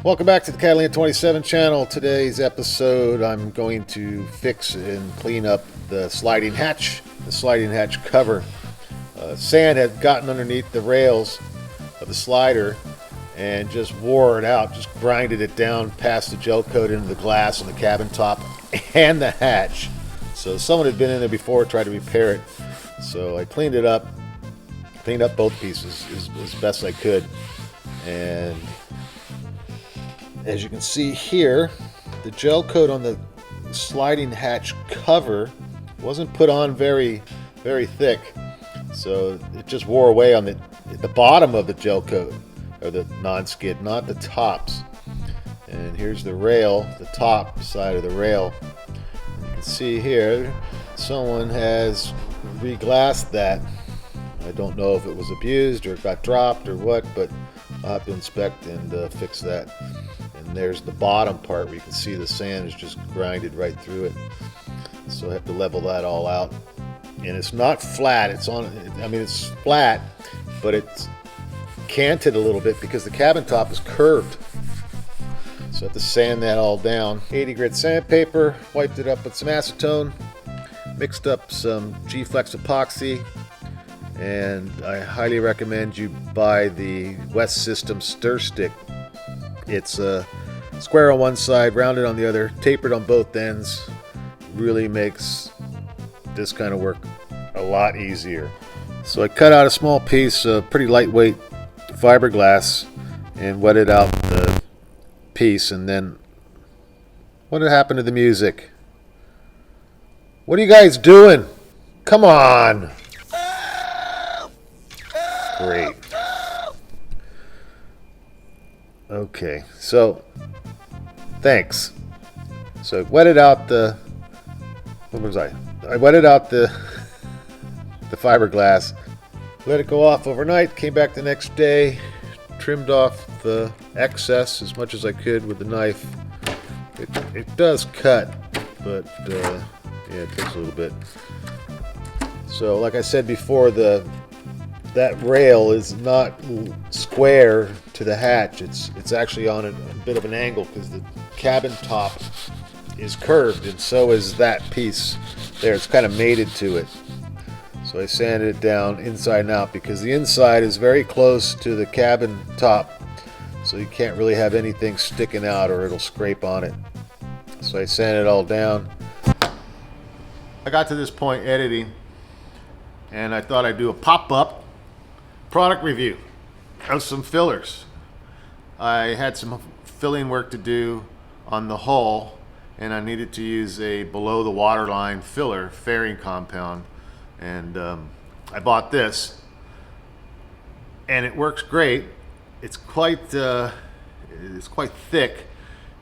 Welcome back to the Catalina 27 channel. Today's episode, I'm going to fix and clean up the sliding hatch cover. Sand had gotten underneath the rails of the slider and just wore it out, just grinded it down past the gel coat into the glass on the cabin top and the hatch. So someone had been in there before, tried to repair it. So I cleaned it up, cleaned up both pieces as best I could. And as you can see here, the gel coat on the sliding hatch cover wasn't put on very thick, so it just wore away on the bottom of the gel coat, or the non-skid, not the tops. And here's the rail, the top side of the rail. You can see here, someone has re-glassed that. I don't know if it was abused or it got dropped or what, but I'll have to inspect and fix that. And there's the bottom part where you can see the sand is just grinded right through it. So I have to level that all out. And it's not flat, it's flat, but it's canted a little bit because the cabin top is curved. So I have to sand that all down. 80 grit sandpaper, wiped it up with some acetone, mixed up some G-Flex epoxy, and I highly recommend you buy the West System stir stick. It's a square on one side, rounded on the other, tapered on both ends. Really makes this kind of work a lot easier. So I cut out a small piece of pretty lightweight fiberglass and wetted out the piece. And then what had happened to the music? What are you guys doing? Come on! Great. Okay, so thanks. So I wetted out the, what was I wetted out the fiberglass, let it go off overnight, came back the next day, trimmed off the excess as much as I could with the knife. It does cut, but yeah, it takes a little bit. So like I said before, that rail is not square to the hatch. It's actually on a bit of an angle because the cabin top is curved, and so is that piece there. It's kind of mated to it. So I sanded it down inside and out because the inside is very close to the cabin top, so you can't really have anything sticking out or it'll scrape on it. So I sanded it all down. I got to this point editing, and I thought I'd do a pop-up product review of some fillers. I had some filling work to do on the hull, and I needed to use a below the waterline filler fairing compound, and I bought this, and it works great. It's quite thick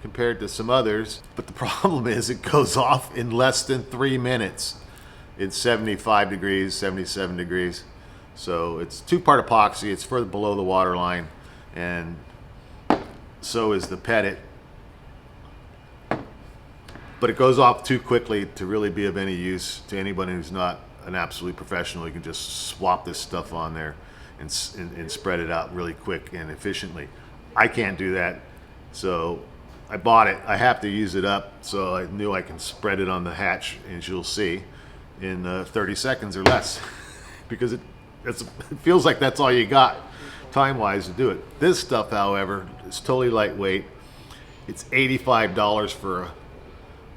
compared to some others, but the problem is it goes off in less than 3 minutes. It's 75 degrees, 77 degrees. So it's two-part epoxy. It's for below the water line, and so is the Pettit. But it goes off too quickly to really be of any use to anybody who's not an absolute professional. You can just swap this stuff on there and spread it out really quick and efficiently. I can't do that, so I bought it. I have to use it up, so I knew I can spread it on the hatch, as you'll see, in 30 seconds or less, because it feels like that's all you got time-wise to do it. This stuff, however, is totally lightweight. It's $85 for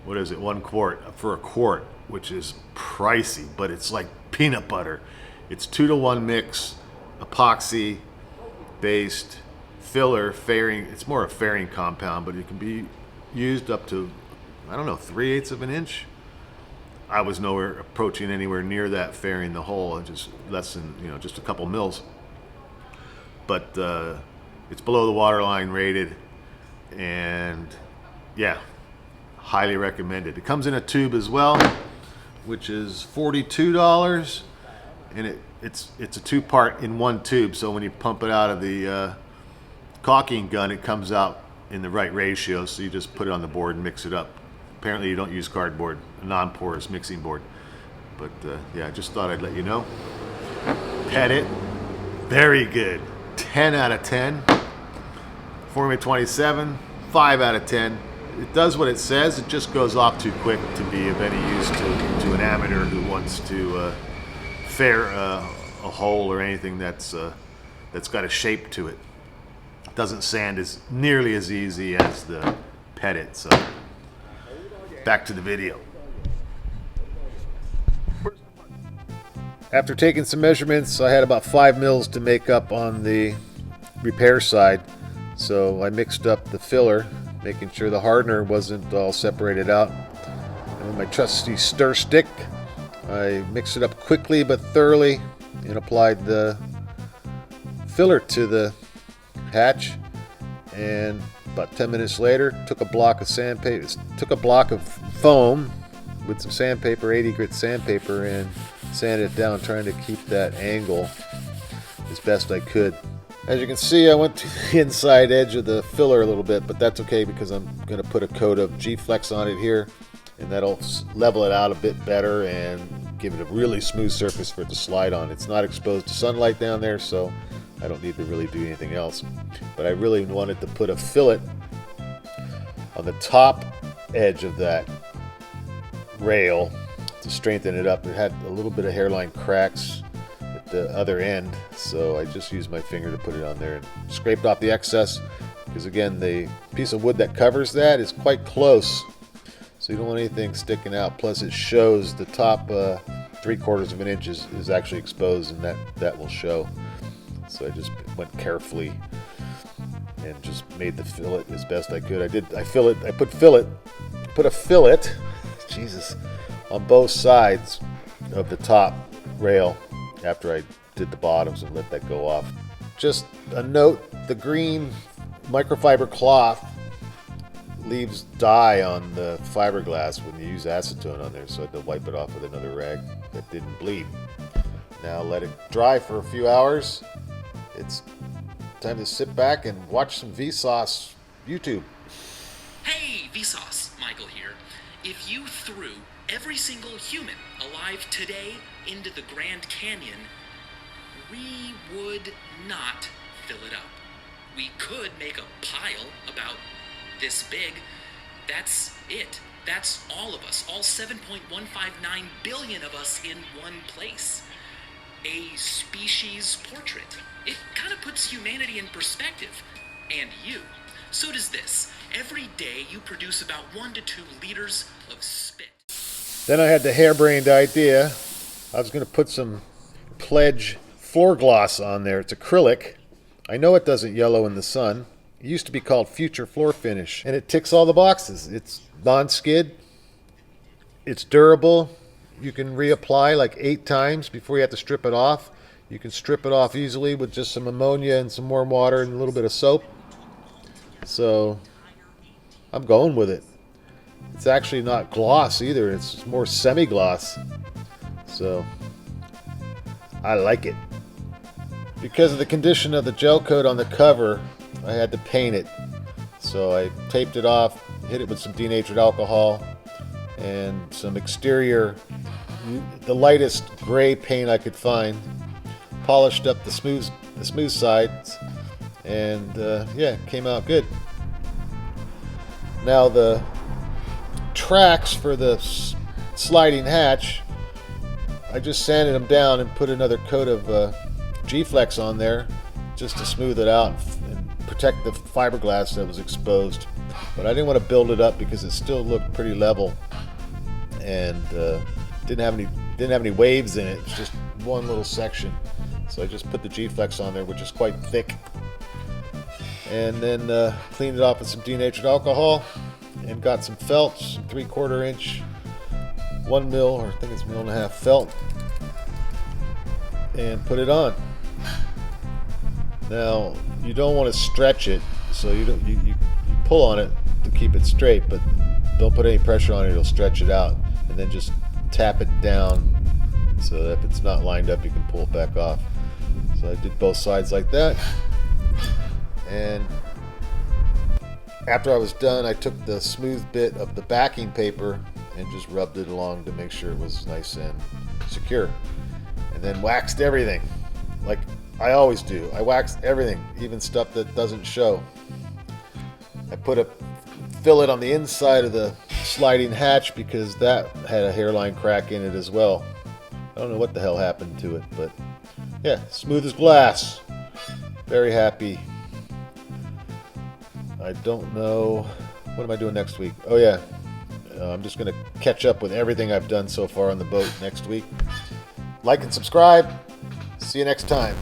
what is it, 1 quart, for a quart, which is pricey, but it's like peanut butter. It's 2-to-1 mix, epoxy based filler fairing. It's more a fairing compound, but it can be used up to, I don't know, 3/8 of an inch. I was nowhere approaching anywhere near that fairing the hole, just less than, just a couple mils. But it's below the waterline rated, and yeah, highly recommended. It comes in a tube as well, which is $42, and it's a two-part in one tube. So when you pump it out of the caulking gun, it comes out in the right ratio. So you just put it on the board and mix it up. Apparently you don't use cardboard, a non-porous mixing board. But yeah, I just thought I'd let you know. Pettit, very good. 10 out of 10. Formula 27, 5 out of 10. It does what it says, it just goes off too quick to be of any use to an amateur who wants to fair a hole or anything that's got a shape to it. It doesn't sand as nearly as easy as the Pettit. So back to the video. After taking some measurements, I had about 5 mils to make up on the repair side. So I mixed up the filler, making sure the hardener wasn't all separated out. And with my trusty stir stick, I mixed it up quickly but thoroughly and applied the filler to the hatch. And about 10 minutes later, took a block of foam with some sandpaper, 80 grit sandpaper, and sanded it down, trying to keep that angle as best I could. As you can see, I went to the inside edge of the filler a little bit, but that's okay because I'm going to put a coat of G-Flex on it here, and that'll level it out a bit better and give it a really smooth surface for it to slide on. It's not exposed to sunlight down there, so I don't need to really do anything else. But I really wanted to put a fillet on the top edge of that rail to strengthen it up. It had a little bit of hairline cracks at the other end, so I just used my finger to put it on there and scraped off the excess, because again, the piece of wood that covers that is quite close, so you don't want anything sticking out. Plus it shows the top 3/4 of an inch is actually exposed, and that will show. So I just went carefully and just made the fillet as best I could. I put a fillet, Jesus, on both sides of the top rail after I did the bottoms and let that go off. Just a note, the green microfiber cloth leaves dye on the fiberglass when you use acetone on there, so I had to wipe it off with another rag that didn't bleed. Now let it dry for a few hours. It's time to sit back and watch some Vsauce YouTube. Hey, Vsauce, Michael here. If you threw every single human alive today into the Grand Canyon, we would not fill it up. We could make a pile about this big. That's it. That's all of us, all 7.159 billion of us in one place. A species portrait. It kind of puts humanity in perspective. And you. So does this. Every day you produce about 1 to 2 liters of spit. Then I had the harebrained idea. I was going to put some Pledge floor gloss on there. It's acrylic. I know it doesn't yellow in the sun. It used to be called Future Floor Finish, and it ticks all the boxes. It's non-skid. It's durable. You can reapply like 8 times before you have to strip it off. You can strip it off easily with just some ammonia and some warm water and a little bit of soap. So I'm going with it. It's actually not gloss either. It's more semi-gloss. So I like it. Because of the condition of the gel coat on the cover, I had to paint it. So I taped it off, hit it with some denatured alcohol and some exterior, the lightest gray paint I could find. Polished up the smooth sides, and yeah, it came out good. Now the tracks for the sliding hatch, I just sanded them down and put another coat of G-Flex on there just to smooth it out and protect the fiberglass that was exposed. But I didn't want to build it up because it still looked pretty level and didn't have any waves in it. It's just one little section. So I just put the G-Flex on there, which is quite thick, and then cleaned it off with some denatured alcohol and got some felt, some 3/4 inch, 1 mil, or I think it's 1.5 mil felt, and put it on. Now you don't want to stretch it, so you pull on it to keep it straight, but don't put any pressure on it, it'll stretch it out, and then just tap it down so that if it's not lined up you can pull it back off. So I did both sides like that, and after I was done, I took the smooth bit of the backing paper and just rubbed it along to make sure it was nice and secure, and then waxed everything like I always do. I waxed everything, even stuff that doesn't show, I put a fillet on the inside of the sliding hatch because that had a hairline crack in it as well. I don't know what the hell happened to it, but yeah, smooth as glass. Very happy. I don't know. What am I doing next week? Oh yeah, I'm just going to catch up with everything I've done so far on the boat next week. Like and subscribe. See you next time.